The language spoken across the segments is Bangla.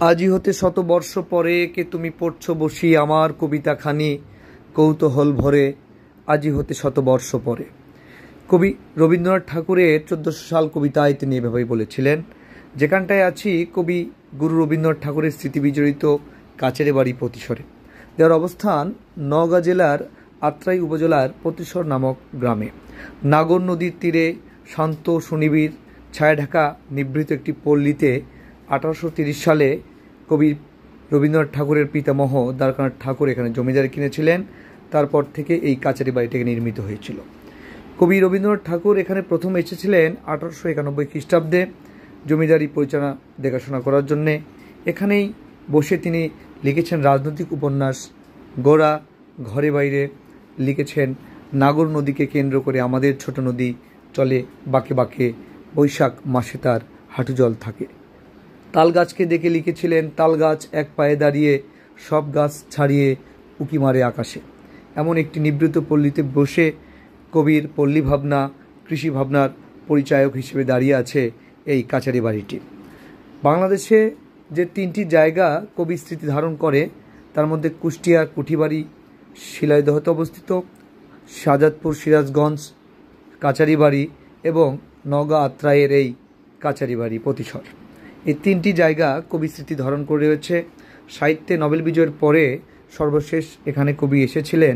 আজি হতে শতবর্ষ পরে কে তুমি পড়ছ বসি আমার কবিতাখানি কৌতূহল ভরে আজি হতে শতবর্ষ পরে। কবি রবীন্দ্রনাথ ঠাকুরের 1400 সাল কবিতায় তিনি এভাবেই বলেছিলেন, যেখানটায় আছি কবি গুরু রবীন্দ্রনাথ ঠাকুরের স্মৃতিবিজড়িত কাছের বাড়ি পতিশরে। যার অবস্থান নওগাঁ জেলার আত্রাই উপজেলার পতিশর নামক গ্রামে। নাগর নদীর তীরে শান্ত সুনিবিড় ছায়াঢাকা নিভৃত একটি পল্লীতে 1830 সালে কবি রবীন্দ্রনাথ ঠাকুরের পিতামহ দ্বারকানাথ ঠাকুর এখানে জমিদারি কিনেছিলেন। তারপর থেকে এই কাচারি বাড়িটিকে নির্মিত হয়েছিল। কবি রবীন্দ্রনাথ ঠাকুর এখানে প্রথম এসেছিলেন 1891 খ্রিস্টাব্দে জমিদারি পরিচালনা দেখাশোনা করার জন্যে। এখানেই বসে তিনি লিখেছেন রাজনৈতিক উপন্যাস গোরা, ঘরে বাইরে, লিখেছেন নাগর নদীকে কেন্দ্র করে আমাদের ছোট নদী চলে বাঁকে বাঁকে, বৈশাখ মাসে তার হাঁটু জল থাকে। তাল গাছকে দেখে লিখেছিলেন তাল গাছ এক পায়ে দাঁড়িয়ে সব গাছ ছাড়িয়ে উঁকি মারে আকাশে। এমন একটি নিভৃত পল্লীতে বসে কবির পল্লী ভাবনা, কৃষি ভাবনার পরিচায়ক হিসেবে দাঁড়িয়ে আছে এই কাচারি বাড়িটি। বাংলাদেশে যে 3টি জায়গা কবি স্মৃতি ধারণ করে তার মধ্যে কুষ্টিয়ার কুঠিবাড়ি শিলাইদহতে অবস্থিত, শাহজাদপুর সিরাজগঞ্জ কাচারি বাড়ি এবং নওগাঁ আত্রাইয়ের এই কাচারি বাড়ি পতিশর। এই 3টি জায়গা কবি স্মৃতি ধারণ করে রয়েছে। সাহিত্যে নোবেল বিজয়ের পরে সর্বশেষ এখানে কবি এসেছিলেন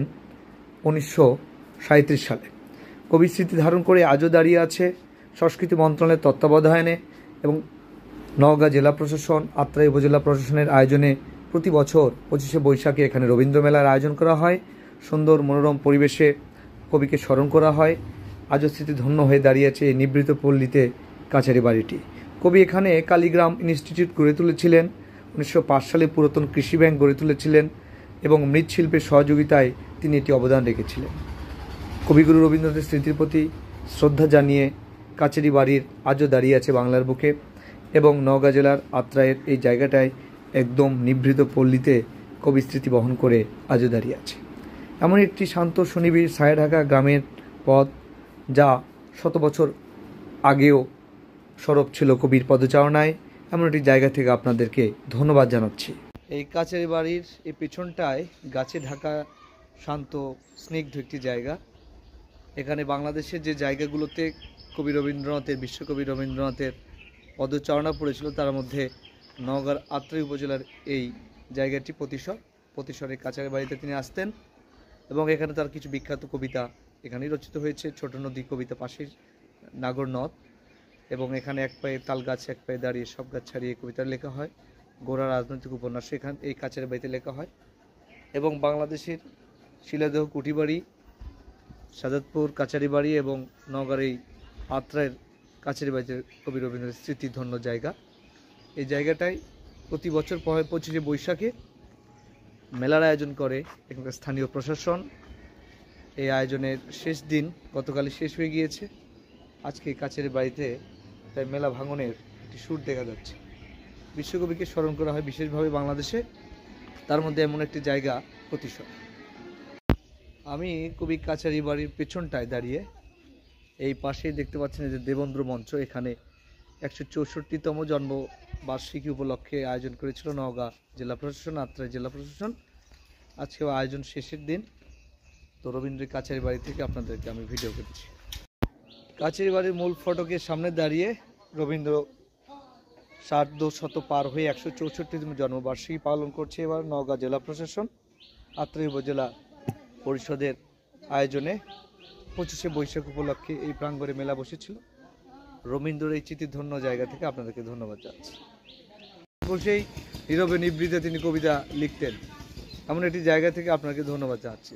1937 সালে। কবি স্মৃতি ধারণ করে আজও দাঁড়িয়ে আছে সংস্কৃতি মন্ত্রণালয়ের তত্ত্বাবধানে এবং নওগাঁ জেলা প্রশাসন, আত্রাই উপজেলা প্রশাসনের আয়োজনে প্রতি বছর 25শে বৈশাখে এখানে রবীন্দ্র মেলার আয়োজন করা হয়। সুন্দর মনোরম পরিবেশে কবিকে স্মরণ করা হয়। আজও স্মৃতিধন্য হয়ে দাঁড়িয়ে আছে এই নিভৃত পল্লীতে কাচারি বাড়িটি। কবি এখানে কালীগ্রাম ইনস্টিটিউট গড়ে তুলেছিলেন, 1905 সালে পুরাতন কৃষি ব্যাংক গড়ে তুলেছিলেন এবং মৃৎশিল্পের সহযোগিতায় তিনি এটি অবদান রেখেছিলেন। কবিগুরু রবীন্দ্রনাথের স্মৃতির প্রতি শ্রদ্ধা জানিয়ে কাচারি বাড়ির আজও দাঁড়িয়ে আছে বাংলার বুকে এবং নওগাঁ জেলার আত্রাইয়ের এই জায়গাটায় একদম নিভৃত পল্লীতে কবি স্মৃতি বহন করে আজও দাঁড়িয়ে আছে। এমন একটি শান্ত সুনিবিড় ছায়াঢাকা গ্রামের পথ যা শত বছর আগেও সরব ছিল কবির পদচারণায়। এমন একটি জায়গা থেকে আপনাদেরকে ধন্যবাদ জানাচ্ছি। এই কাচারি বাড়ির এই পেছনটায় গাছে ঢাকা শান্ত স্নিগ্ধ একটি জায়গা। এখানে বাংলাদেশের যে জায়গাগুলোতে কবি রবীন্দ্রনাথের, বিশ্বকবি রবীন্দ্রনাথের পদচারণা পড়েছিল তার মধ্যে নওগাঁর আত্রাই উপজেলার এই জায়গাটি পতিশরের কাচারি বাড়িতে তিনি আসতেন এবং এখানে তার কিছু বিখ্যাত কবিতা এখানেই রচিত হয়েছে। ছোট নদী কবিতা, পাশের নাগর নদ, এবং এখানে এক পায়ে তাল গাছ এক পায়ে দাঁড়িয়ে সব গাছ ছাড়িয়ে কবিতা লেখা হয়। গোরা রাজনৈতিক উপন্যাস এই কাচারি বাড়িতে লেখা হয় এবং বাংলাদেশের শিলাইদহ কুঠিবাড়ি, শাহজাদপুর কাচারি বাড়ি এবং নওগাঁর এই আত্রাইয়ের কাচারি বাড়িতে কবি রবীন্দ্রনাথের স্মৃতিধন্য জায়গা। এই জায়গাটায় প্রতি বছর 25শে বৈশাখে মেলার আয়োজন করে এখানকার স্থানীয় প্রশাসন। এই আয়োজনের শেষ দিন গতকালই শেষ হয়ে গিয়েছে। আজকে কাচারি বাড়িতে তাই মেলা ভাঙনের একটি সুর দেখা যাচ্ছে। বিশ্বকবিকে স্মরণ করা হয় বিশেষভাবে বাংলাদেশে, তার মধ্যে এমন একটি জায়গা পতিশর। আমি কবি কাচারি বাড়ির পেছনটায় দাঁড়িয়ে, এই পাশেই দেখতে পাচ্ছেন যে দেবেন্দ্র মঞ্চ, এখানে 164তম জন্মবার্ষিকী উপলক্ষে আয়োজন করেছিল নওগাঁ জেলা প্রশাসন, আত্রাই জেলা প্রশাসন। আজকেও আয়োজন শেষের দিন। তো রবীন্দ্র কাচারি বাড়ি থেকে আপনাদেরকে আমি ভিডিও করেছি। কাচারি বাড়ির মূল ফটকের সামনে দাঁড়িয়ে রবীন্দ্র 250 পার হয়ে 164তম জন্মবার্ষিকী পালন করছে এবার নওগাঁ জেলা প্রশাসন, আত্রাই উপজেলা পরিষদের আয়োজনে 25শে বৈশাখ উপলক্ষে এই প্রাঙ্গণে মেলা বসেছিল। রবীন্দ্রের এই স্মৃতিধন্য জায়গা থেকে আপনাদেরকে ধন্যবাদ জানাচ্ছি। বসেই নীরবে নিভৃতে তিনি কবিতা লিখতেন, এমন একটি জায়গা থেকে আপনাকে ধন্যবাদ জানাচ্ছি।